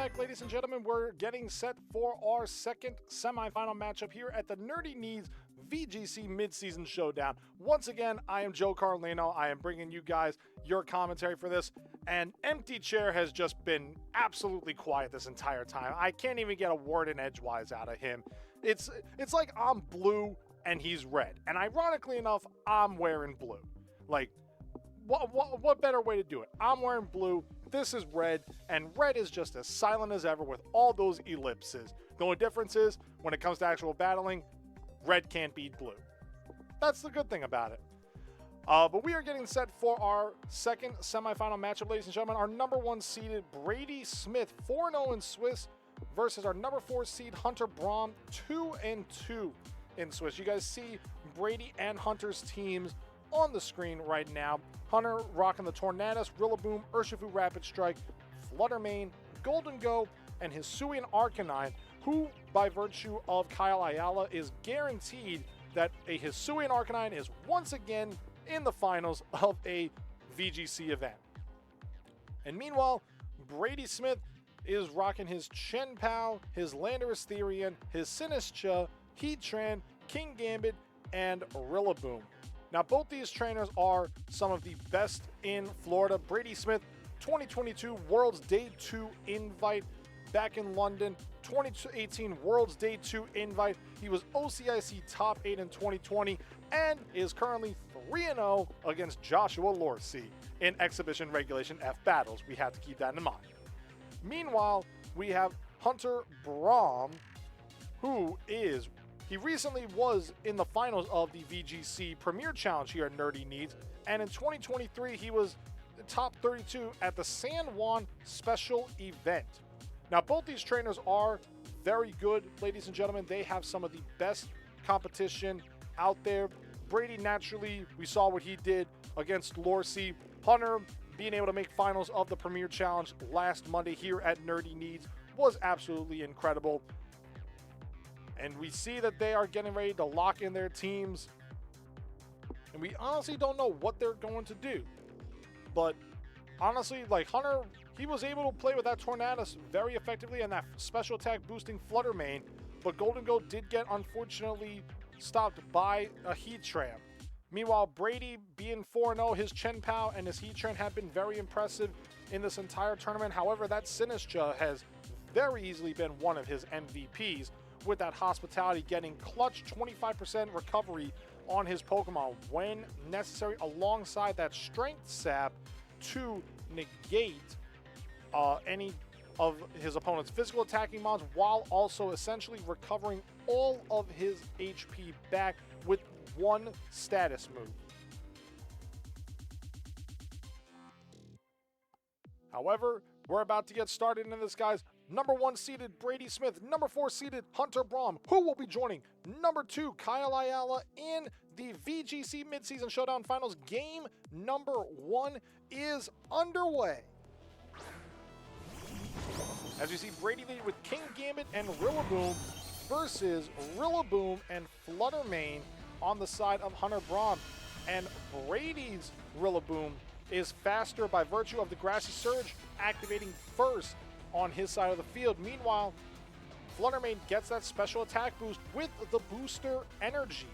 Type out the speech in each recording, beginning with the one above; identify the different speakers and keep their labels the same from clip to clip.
Speaker 1: back, ladies and gentlemen. We're getting set for our second semifinal matchup here at the Nerdy Needs VGC Midseason Showdown. Once again, I am Joe Carlino. I am bringing you guys your commentary for this, and Empty Chair has just been absolutely quiet this entire time. I can't even get a word in edgewise out of him. It's like I'm blue and he's red, and ironically enough, I'm wearing blue. Like, what better way to do it? I'm wearing blue, this is red, and red is just as silent as ever with all those ellipses. The only difference is, when it comes to actual battling, red can't beat blue. That's the good thing about it. But we are getting set for our second semifinal matchup, ladies and gentlemen. Our number 1 seeded Brady Smith, 4-0 in Swiss, versus our number 4 seed Hunter Braum, 2-2 in Swiss. You guys see Brady and Hunter's teams on the screen right now. Hunter rocking the Tornadus, Rillaboom, Urshifu Rapid Strike, Fluttermane, Golden Go, and Hisuian Arcanine, who, by virtue of Kyle Ayala, is guaranteed that a Hisuian Arcanine is once again in the finals of a VGC event. And meanwhile, Brady Smith is rocking his Chien-Pao, his Landorus Therian, his Sinistcha, Heatran, King Gambit, and Rillaboom. Now, both these trainers are some of the best in Florida. Brady Smith, 2022 Worlds Day 2 invite back in London. 2018 Worlds Day 2 invite. He was OCIC Top 8 in 2020 and is currently 3-0 against Joshua Lorcy in Exhibition Regulation F battles. We have to keep that in mind. Meanwhile, we have Hunter Braum, he recently was in the finals of the VGC Premier Challenge here at Nerdy Needs, and in 2023 he was top 32 at the San Juan Special Event. Now, both these trainers are very good, ladies and gentlemen. They have some of the best competition out there. Brady, naturally, we saw what he did against Lorcy. Hunter, being able to make finals of the Premier Challenge last Monday here at Nerdy Needs, was absolutely incredible. And we see that they are getting ready to lock in their teams. And we honestly don't know what they're going to do. But honestly, like Hunter, he was able to play with that Tornadus very effectively and that special attack boosting Fluttermane. But Golden Goat did get, unfortunately, stopped by a Heatran. Meanwhile, Brady, being 4-0, his Chien-Pao and his Heatran have been very impressive in this entire tournament. However, that Sinistcha has very easily been one of his MVPs, with that Hospitality getting clutch 25% recovery on his Pokemon when necessary, alongside that Strength Sap to negate any of his opponent's physical attacking mons, while also essentially recovering all of his HP back with one status move. However, we're about to get started in this, guys. Number 1 seeded Brady Smith, number 4 seeded Hunter Braum, who will be joining number 2 Kyle Ayala in the VGC Midseason Showdown Finals. Game number 1 is underway. As you see, Brady lead with King Gambit and Rillaboom versus Rillaboom and Fluttermane on the side of Hunter Braum. And Brady's Rillaboom is faster by virtue of the Grassy Surge activating first on his side of the field. Meanwhile, Fluttermane gets that special attack boost with the booster energy.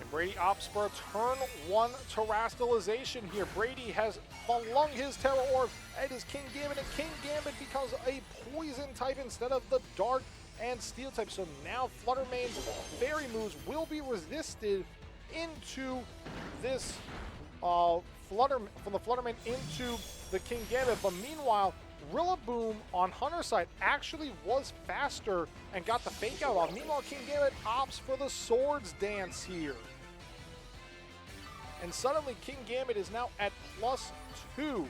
Speaker 1: And Brady opts for a turn 1 Terastallization here. Brady has flung his Terra Orb at his King Gambit, and King Gambit becomes a poison type instead of the Dark and Steel type. So now Fluttermane's Fairy moves will be resisted into this from the Fluttermane into the King Gambit. But meanwhile, Rillaboom on Hunter's side actually was faster and got the fake out off. Meanwhile, King Gambit opts for the Swords Dance here. And suddenly King Gambit is now at +2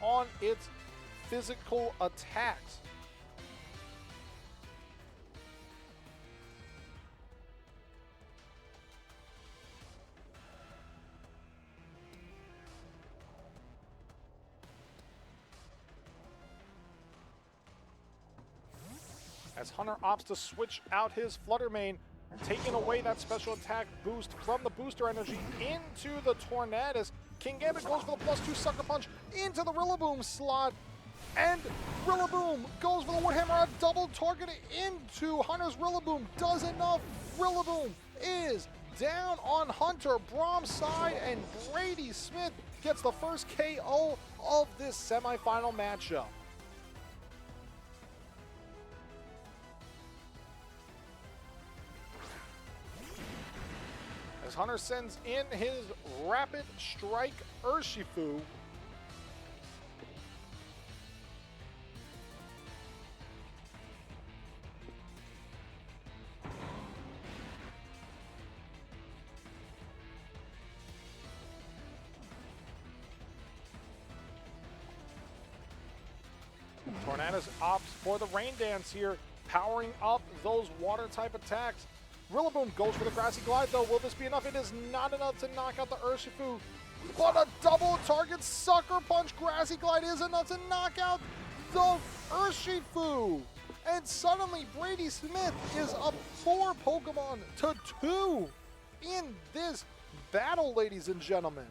Speaker 1: on its physical attacks. As Hunter opts to switch out his Fluttermane, taking away that special attack boost from the booster energy into the Tornadus. King Gambit goes for the +2 Sucker Punch into the Rillaboom slot, and Rillaboom goes for the Woodhammer, a double target into Hunter's Rillaboom. Does enough. Rillaboom is down on Hunter. Brahm's side, and Brady Smith gets the first KO of this semifinal matchup. As Hunter sends in his Rapid Strike Urshifu. Tornadus opts for the Rain Dance here, powering up those water type attacks. Rillaboom goes for the Grassy Glide though. Will this be enough? It is not enough to knock out the Urshifu, but a double target Sucker Punch Grassy Glide is enough to knock out the Urshifu. And suddenly Brady Smith is up 4 Pokemon to 2 in this battle, ladies and gentlemen.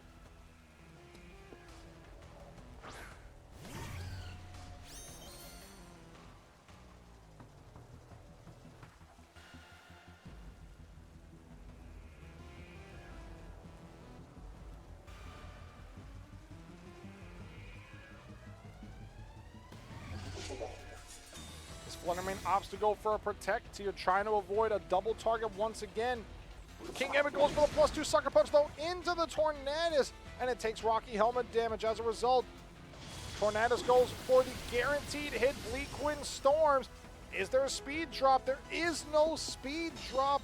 Speaker 1: Fluttermane opts to go for a Protect here, trying to avoid a double target once again. King Gambit goes for the +2 Sucker Punch though into the Tornadus, and it takes Rocky Helmet damage as a result. Tornadus goes for the guaranteed hit Bleakwind Storms. Is there a speed drop? There is no speed drop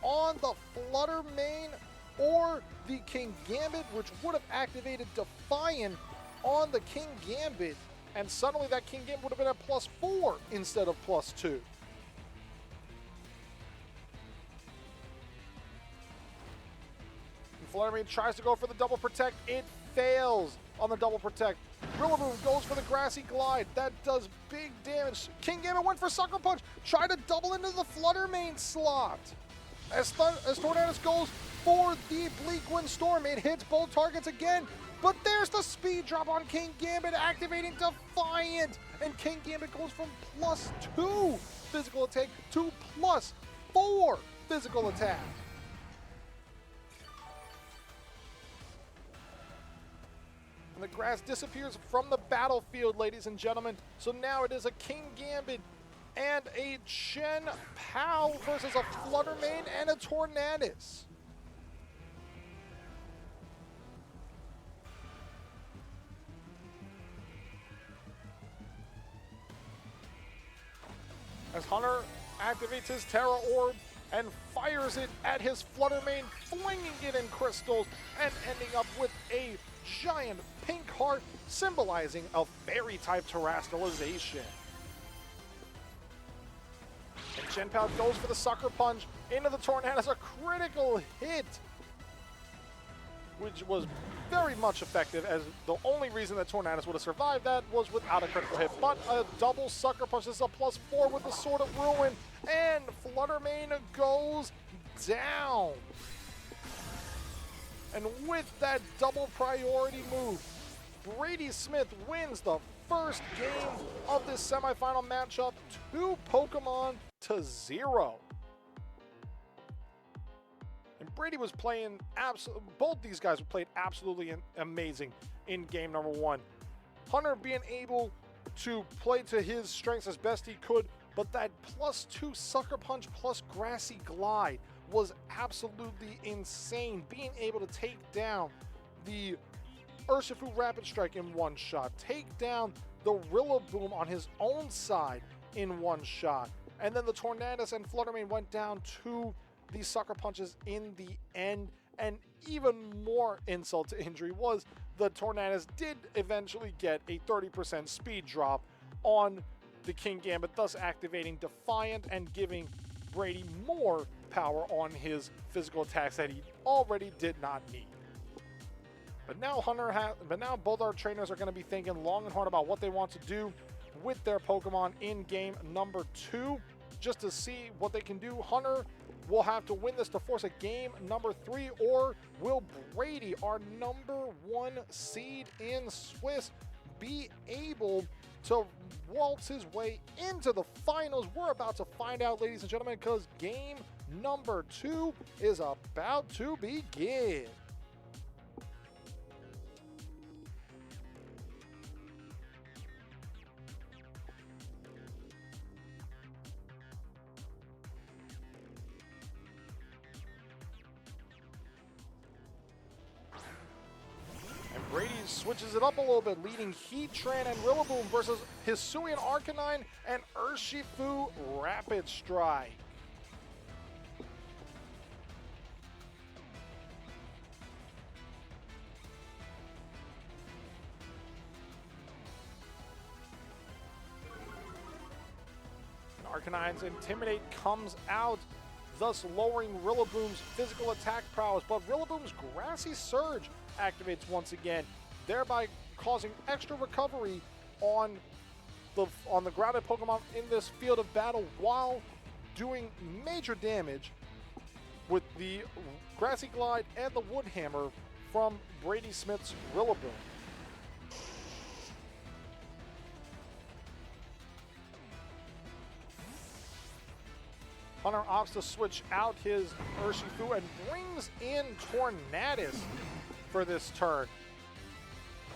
Speaker 1: on the Fluttermane or the King Gambit, which would have activated Defiant on the King Gambit. And suddenly that King Gambit would have been at +4 instead of +2. And Fluttermane tries to go for the double protect. It fails on the double protect. Rillaboom goes for the Grassy Glide. That does big damage. King Gambit went for Sucker Punch. Tried to double into the Fluttermane slot. As Tornadus goes for the Bleakwind Storm, it hits both targets again. But there's the speed drop on King Gambit, activating Defiant. And King Gambit goes from +2 physical attack to +4 physical attack. And the grass disappears from the battlefield, ladies and gentlemen. So now it is a King Gambit and a Chen Pao versus a Fluttermane and a Tornadus. As Hunter activates his Terra Orb and fires it at his Fluttermane, flinging it in crystals and ending up with a giant pink heart symbolizing a fairy-type terrestrialization. And Chen Pao goes for the Sucker Punch into the Tornadus, a critical hit, which was very much effective, as the only reason that Tornadus would have survived that was without a critical hit. But a double Sucker Punch, this is a +4 with the Sword of Ruin, and Fluttermane goes down. And with that double priority move, Brady Smith wins the first game of this semifinal matchup, 2 Pokemon to 0. And Brady was playing both these guys played absolutely amazing in game number 1. Hunter being able to play to his strengths as best he could, but that +2 Sucker Punch plus Grassy Glide was absolutely insane. Being able to take down the Urshifu Rapid Strike in one shot, take down the Rillaboom on his own side in one shot, and then the Tornadus and Fluttermane went down to the Sucker Punches in the end. And even more insult to injury was the Tornadus did eventually get a 30% speed drop on the King Gambit, thus activating Defiant and giving Brady more power on his physical attacks that he already did not need. But now both our trainers are going to be thinking long and hard about what they want to do with their Pokemon in game number 2, just to see what they can do. Hunter will have to win this to force a game number 3, or will Brady, our number 1 seed in Swiss, be able to waltz his way into the finals? We're about to find out, ladies and gentlemen, because game number 2 is about to begin. Brady switches it up a little bit, leading Heatran and Rillaboom versus Hisuian Arcanine and Urshifu Rapid Strike. Arcanine's Intimidate comes out, thus lowering Rillaboom's physical attack prowess, but Rillaboom's Grassy Surge activates once again, thereby causing extra recovery on the grounded Pokemon in this field of battle, while doing major damage with the Grassy Glide and the Wood Hammer from Brady Smith's Rillaboom. Hunter opts to switch out his Urshifu and brings in Tornadus for this turn.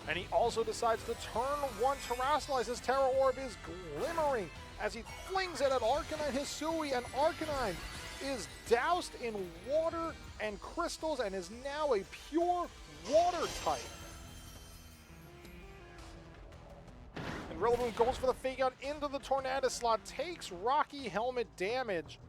Speaker 1: And he also decides to turn 1 Terrasilize. His Terra Orb is glimmering as he flings it at Arcanine Hisui, and Arcanine is doused in water and crystals and is now a pure water type. And Rillaboom goes for the Fake Out into the Tornadus slot, takes Rocky Helmet damage,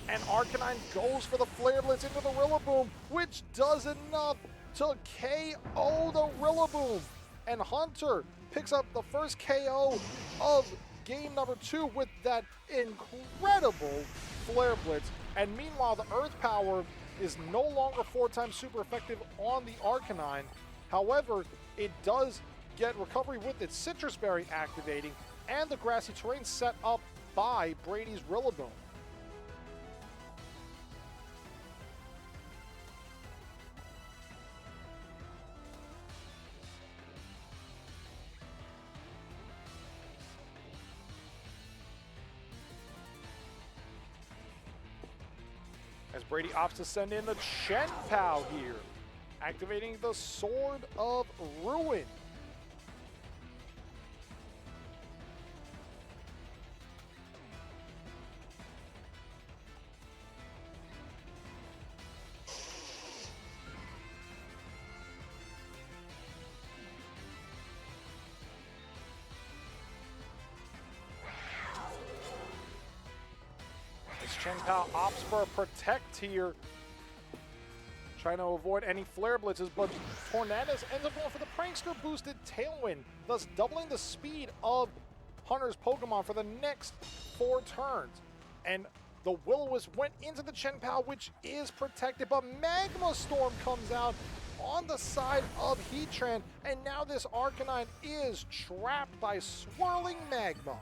Speaker 1: and Arcanine goes for the Flare Blitz into the Rillaboom, which does enough to KO the Rillaboom. And Hunter picks up the first KO of game number 2 with that incredible Flare Blitz. And meanwhile, the Earth Power is no longer 4 times super effective on the Arcanine. However, it does get recovery with its Citrus Berry activating and the grassy terrain set up by Brady's Rillaboom. As Brady opts to send in the Chen-Pao here, activating the Sword of Ruin. Chen-Pao opts for a Protect here, trying to avoid any Flare Blitzes, but Tornadus ends up going for the Prankster boosted Tailwind, thus doubling the speed of Hunter's Pokemon for the next 4 turns. And the Will-O-Wisp went into the Chen-Pao, which is protected, but Magma Storm comes out on the side of Heatran, and now this Arcanine is trapped by swirling magma.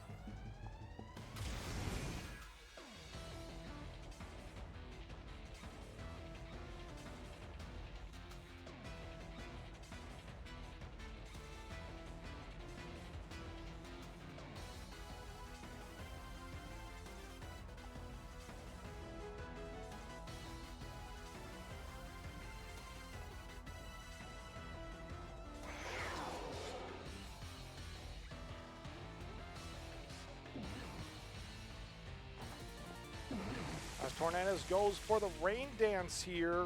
Speaker 1: As Tornadus goes for the Rain Dance here.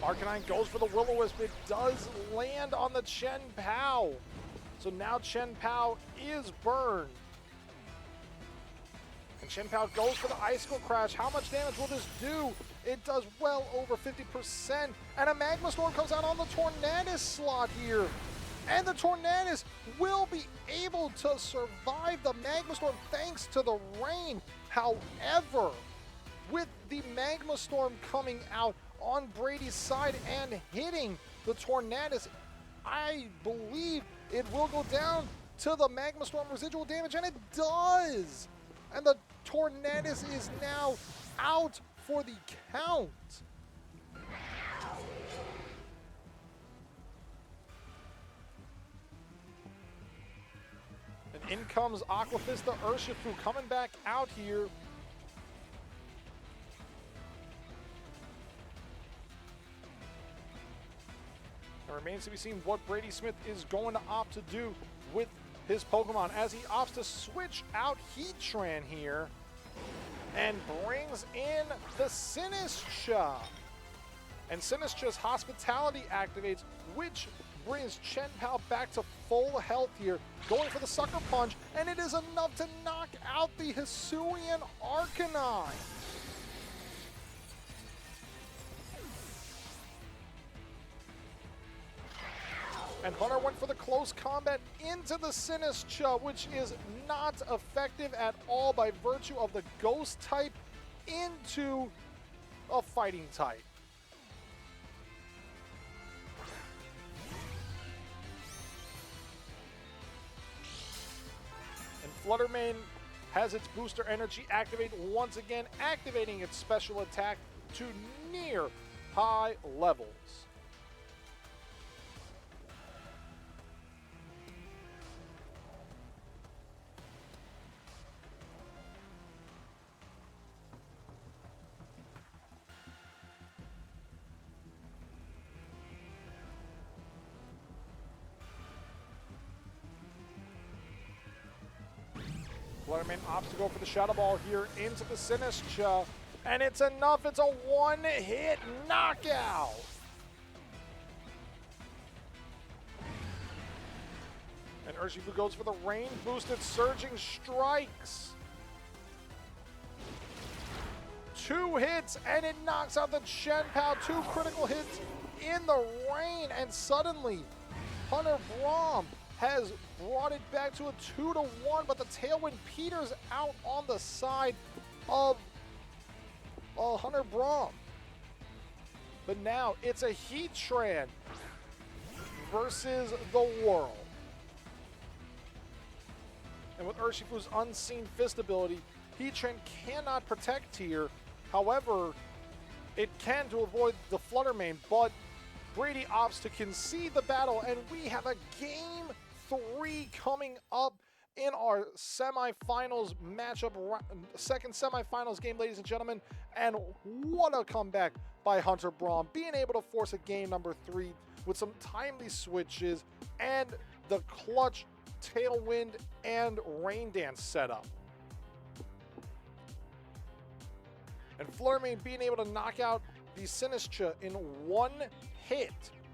Speaker 1: Arcanine goes for the Will-O-Wisp. It does land on the Chen-Pao. So now Chen-Pao is burned. And Chen-Pao goes for the Icicle Crash. How much damage will this do? It does well over 50%. And a Magma Storm comes out on the Tornadus slot here. And the Tornadus will be able to survive the Magma Storm thanks to the rain. However, with the Magma Storm coming out on Brady's side and hitting the Tornadus, I believe it will go down to the Magma Storm residual damage, and it does! And the Tornadus is now out for the count. And in comes Aquafist the Urshifu coming back out here. It remains to be seen what Brady Smith is going to opt to do with his Pokemon as he opts to switch out Heatran here and brings in the Sinistcha. And Sinistra's Hospitality activates, which brings Chien-Pao back to full health here, going for the Sucker Punch, and it is enough to knock out the Hisuian Arcanine. And Hunter went for the close combat into the Sinistcha, which is not effective at all by virtue of the Ghost type into a Fighting type. And Fluttermane has its booster energy activate once again, activating its special attack to near high levels. Fluttermane opts to go for the Shadow Ball here into the Sinistcha, and it's enough. It's a one-hit knockout. And Urshifu goes for the rain-boosted Surging Strikes. 2 hits, and it knocks out the Chien-Pao. 2 critical hits in the rain, and suddenly Hunter Braum has brought it back to a 2-1, but the Tailwind peters out on the side of Hunter Braum. But now it's a Heatran versus the world. And with Urshifu's Unseen Fist ability, Heatran cannot protect here. However, it can to avoid the Fluttermane, but Brady opts to concede the battle, and we have a Game 3 coming up in our semifinals matchup, second semifinals game, ladies and gentlemen. And what a comeback by Hunter Braum, being able to force a game number 3 with some timely switches and the clutch Tailwind and Rain Dance setup. And Fluttermane being able to knock out the Sinistcha in 1 hit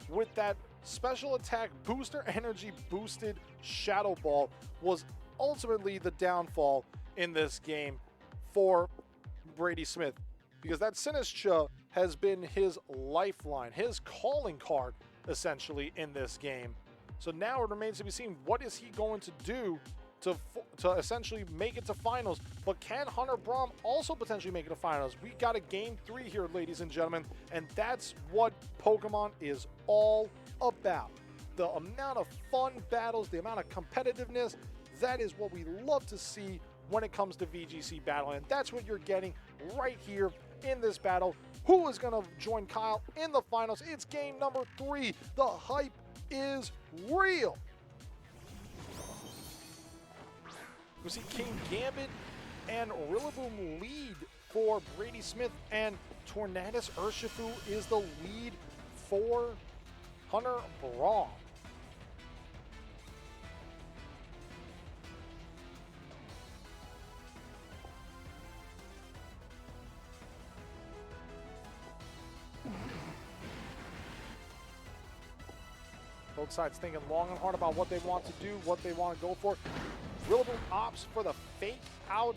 Speaker 1: with that special attack booster energy boosted Shadow Ball was ultimately the downfall in this game for Brady Smith, because that Sinistcha has been his lifeline, his calling card essentially in this game. So now it remains to be seen, what is he going to do to essentially make it to finals? But can Hunter Braum also potentially make it to finals? We got a Game 3 here, ladies and gentlemen, and that's what Pokemon is all about. The amount of fun battles, the amount of competitiveness, that is what we love to see when it comes to VGC battle, and that's what you're getting right here in this battle. Who is going to join Kyle in the finals? It's game number 3. The hype is real. We see King Gambit and Rillaboom lead for Brady Smith, and Tornadus Urshifu is the lead for Hunter Braum. Both sides thinking long and hard about what they want to do, what they want to go for. Rillaboom opts for the fake out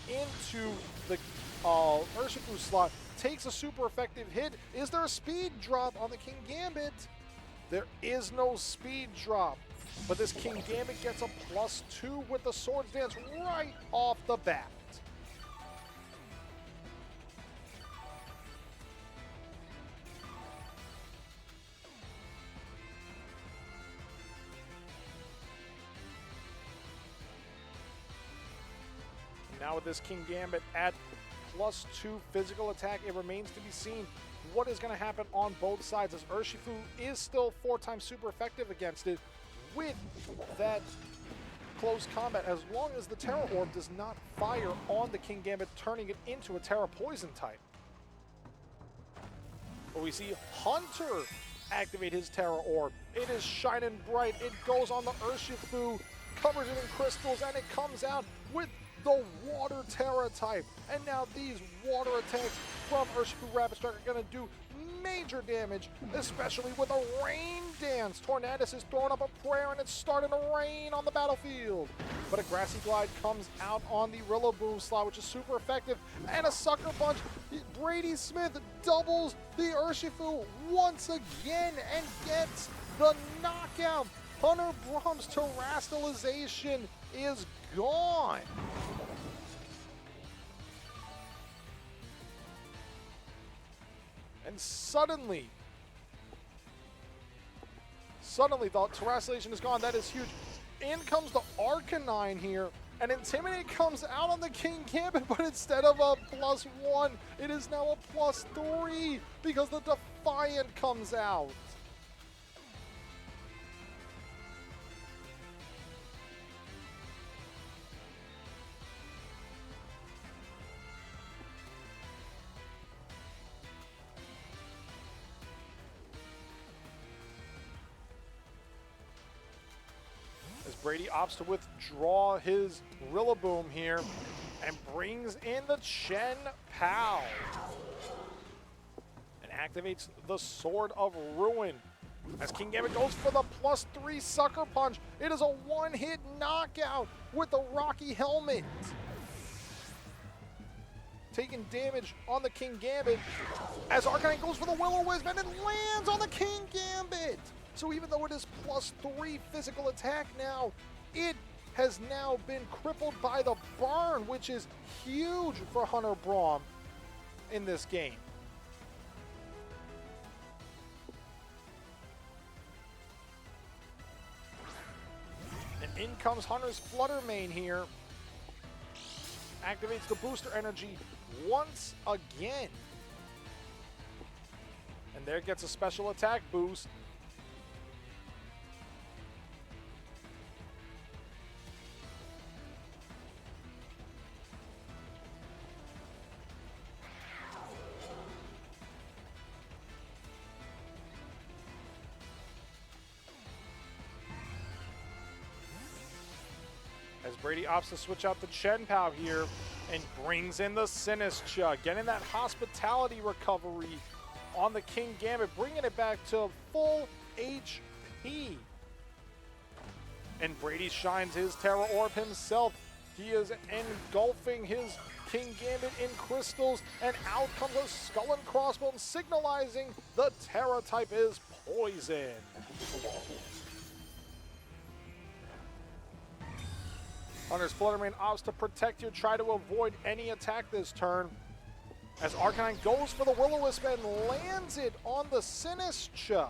Speaker 1: into the Urshifu slot, takes a super effective hit. Is there a speed drop on the King Gambit? There is no speed drop, but this King Gambit gets a +2 with the Swords Dance right off the bat. Now now with this King Gambit at +2 physical attack, it remains to be seen what is going to happen on both sides, as Urshifu is still 4 times super effective against it with that close combat, as long as the Terra Orb does not fire on the King Gambit, turning it into a Terra Poison type. But we see Hunter activate his Terra Orb. It is shining bright. It goes on the Urshifu, covers it in crystals, and it comes out with the Water Terra type. And now these water attacks from Urshifu Rapid Strike are going to do major damage, especially with a rain dance. Tornadus is throwing up a prayer and it's starting to rain on the battlefield. But a Grassy Glide comes out on the Rillaboom slot, which is super effective, and a Sucker Punch. Brady Smith doubles the Urshifu once again and gets the knockout. Hunter Brahm's Terastallization is gone. And suddenly the Terastallization is gone. That is huge. In comes the Arcanine here, and Intimidate comes out on the King Gambit, but instead of a +1, it is now a +3 because the Defiant comes out. Brady opts to withdraw his Rillaboom here and brings in the Chen Pao and activates the Sword of Ruin. As King Gambit goes for the +3 Sucker Punch, it is a one-hit knockout with the Rocky Helmet. Taking damage on the King Gambit as Arcanine goes for the Will-O-Wisp and it lands on the King Gambit. So even though it is +3 physical attack now, it has now been crippled by the burn, which is huge for Hunter Braum in this game. And in comes Hunter's Flutter Mane here. Activates the booster energy once again. And there gets a special attack boost. As Brady opts to switch out the Chen Pao here and brings in the Sinistcha, getting that hospitality recovery on the King Gambit, bringing it back to full HP. And Brady shines his Terra Orb himself. He is engulfing his King Gambit in crystals, and out comes a Skull and Crossbones, signalizing the Terra type is poison. Hunter's Flutter Mane opts to protect you, try to avoid any attack this turn. As Arcanine goes for the Will-O-Wisp and lands it on the Sinistcha.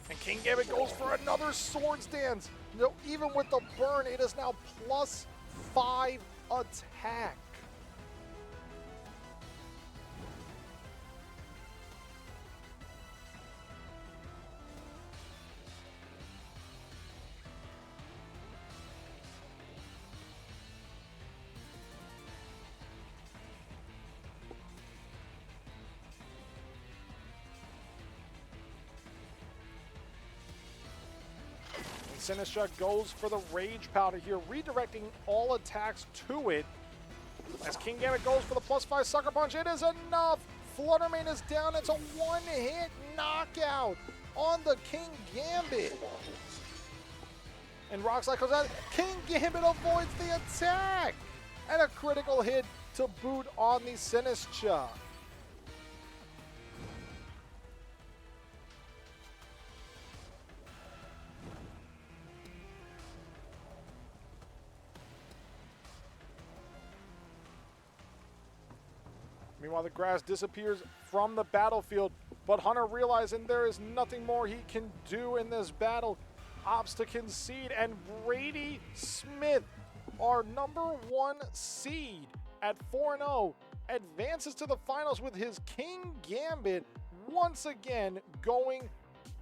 Speaker 1: And King Gambit goes for another Swords Dance. No, even with the burn, it is now +5 attack. Sinistcha goes for the Rage Powder here, redirecting all attacks to it. As King Gambit goes for the +5 Sucker Punch, it is enough! Flutter Mane is down, it's a one-hit knockout on the King Gambit. And Rock Slide comes out, King Gambit avoids the attack! And a critical hit to boot on the Sinistcha. Meanwhile, the grass disappears from the battlefield, but Hunter realizing there is nothing more he can do in this battle, Ops to concede, and Brady Smith, our #1 seed at 4-0, advances to the finals with his King Gambit once again going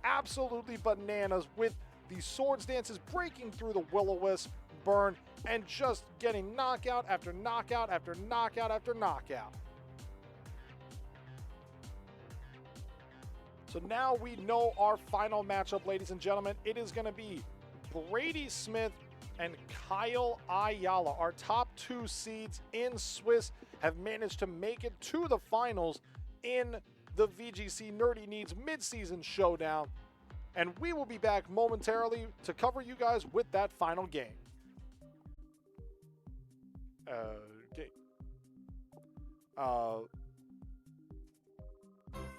Speaker 1: absolutely bananas with the swords dances, breaking through the will-o-wisp burn and just getting knockout after knockout after knockout after knockout. So now we know our final matchup, ladies and gentlemen. It is going to be Brady Smith and Kyle Ayala. Our top 2 seeds in Swiss have managed to make it to the finals in the VGC Nerdy Needs Midseason Showdown. And we will be back momentarily to cover you guys with that final game. Okay.